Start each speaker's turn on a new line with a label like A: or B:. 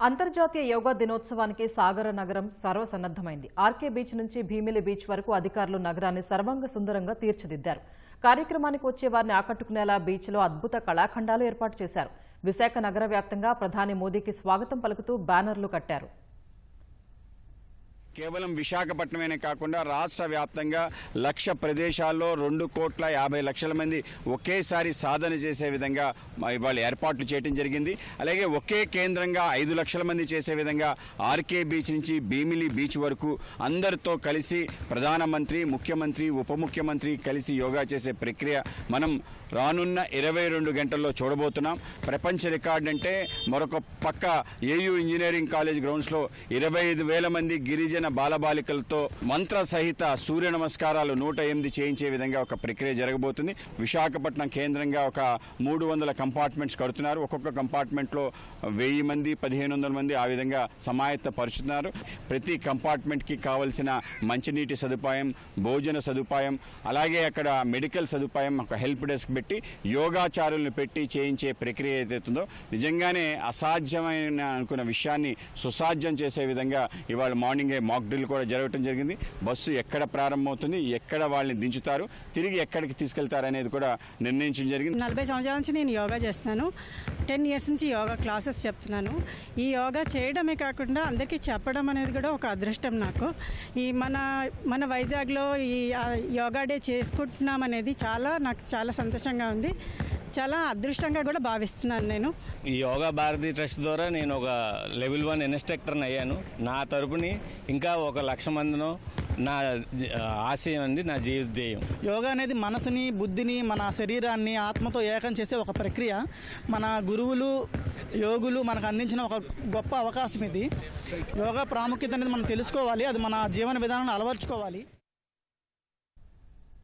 A: అంతర్జాతీయ యోగా దినోత్సవానికి సాగర నగరం సర్వసన్నద్దమైంది. ఆర్కే బీచ్ నుంచి భీమిలి బీచ్ వరకు అధికారులు నగరాన్ని సర్వాంగ సుందరంగా తీర్చిదిద్దారు. కార్యక్రమానికి వచ్చే వారిని ఆకట్టుకునేలా బీచ్లో అద్భుత కళాఖండాలు ఏర్పాటు చేశారు. విశాఖ నగర వ్యాప్తంగా ప్రధాని మోదీకి స్వాగతం పలుకుతూ బ్యానర్లు కట్టారు.
B: కేవలం విశాఖపట్నమే కాకుండా రాష్ట్ర వ్యాప్తంగా 1,00,000 ప్రదేశాల్లో 2,50,00,000 మంది ఒకేసారి సాధన చేసే విధంగా ఇవాళ ఏర్పాట్లు చేయడం జరిగింది. అలాగే ఒకే కేంద్రంగా 5,00,000 మంది చేసే విధంగా ఆర్కే బీచ్ నుంచి భీమిలి బీచ్ వరకు అందరితో కలిసి ప్రధానమంత్రి, ముఖ్యమంత్రి, ఉప ముఖ్యమంత్రి కలిసి యోగా చేసే ప్రక్రియ మనం రానున్న 22 గంటల్లో చూడబోతున్నాం. ప్రపంచ రికార్డు అంటే మరొక పక్క ఏయూ ఇంజనీరింగ్ కాలేజ్ గ్రౌండ్స్లో 25,000 మంది గిరిజన బాలబాలికలతో మంత్ర సహిత సూర్య నమస్కారాలు 108 చేయించే విధంగా ఒక ప్రక్రియ జరగబోతుంది. విశాఖపట్నం కేంద్రంగా ఒక 300 కంపార్ట్మెంట్స్ కడుతున్నారు. ఒక్కొక్క కంపార్ట్మెంట్లో 1000 మంది, 1,500 మంది ఆ విధంగా సమాయత్తపరుచుతున్నారు. ప్రతి కంపార్ట్మెంట్కి కావలసిన మంచినీటి సదుపాయం, భోజన సదుపాయం, అలాగే అక్కడ మెడికల్ సదుపాయం, ఒక హెల్ప్ డెస్క్ పెట్టి యోగాచారులను పెట్టి చేయించే ప్రక్రియ ఏదైతుందో నిజంగానే అసాధ్యమైన అనుకున్న విషయాన్ని సుసాధ్యం చేసే విధంగా ఇవాళ మార్నింగే మాక్ డ్రిల్ కూడా జరగడం జరిగింది. బస్సు ఎక్కడ ప్రారంభమవుతుంది, ఎక్కడ వాళ్ళని దించుతారు, తిరిగి ఎక్కడికి తీసుకెళ్తారు అనేది కూడా నిర్ణయించడం జరిగింది.
C: 40 సంవత్సరాల నుంచి నేను యోగా చేస్తాను. 10 ఇయర్స్ నుంచి యోగా క్లాసెస్ చెప్తున్నాను. ఈ యోగా చేయడమే కాకుండా అందరికీ చెప్పడం అనేది కూడా ఒక అదృష్టం నాకు. ఈ మన వైజాగ్లో ఈ యోగా డే చేసుకుంటున్నాం అనేది నాకు చాలా సంతోషంగా ఉంది. చాలా అదృష్టంగా కూడా భావిస్తున్నాను. నేను
D: ఈ యోగా భారతి ట్రస్ట్ ద్వారా నేను ఒక లెవెల్ 1 ఇన్స్ట్రక్టర్ని అయ్యాను. నా తరపుని ఇంకా 1,00,000 మందినో నా ఆశయం అండి, నా జీవితధ్యేయం.
E: యోగా అనేది మనసుని, బుద్ధిని, మన శరీరాన్ని ఆత్మతో ఏకం చేసే ఒక ప్రక్రియ. మన గురువులు, యోగులు మనకు అందించిన ఒక గొప్ప అవకాశం ఇది. యోగా ప్రాముఖ్యత అనేది మనం తెలుసుకోవాలి, అది మన జీవన విధానాన్ని అలవర్చుకోవాలి.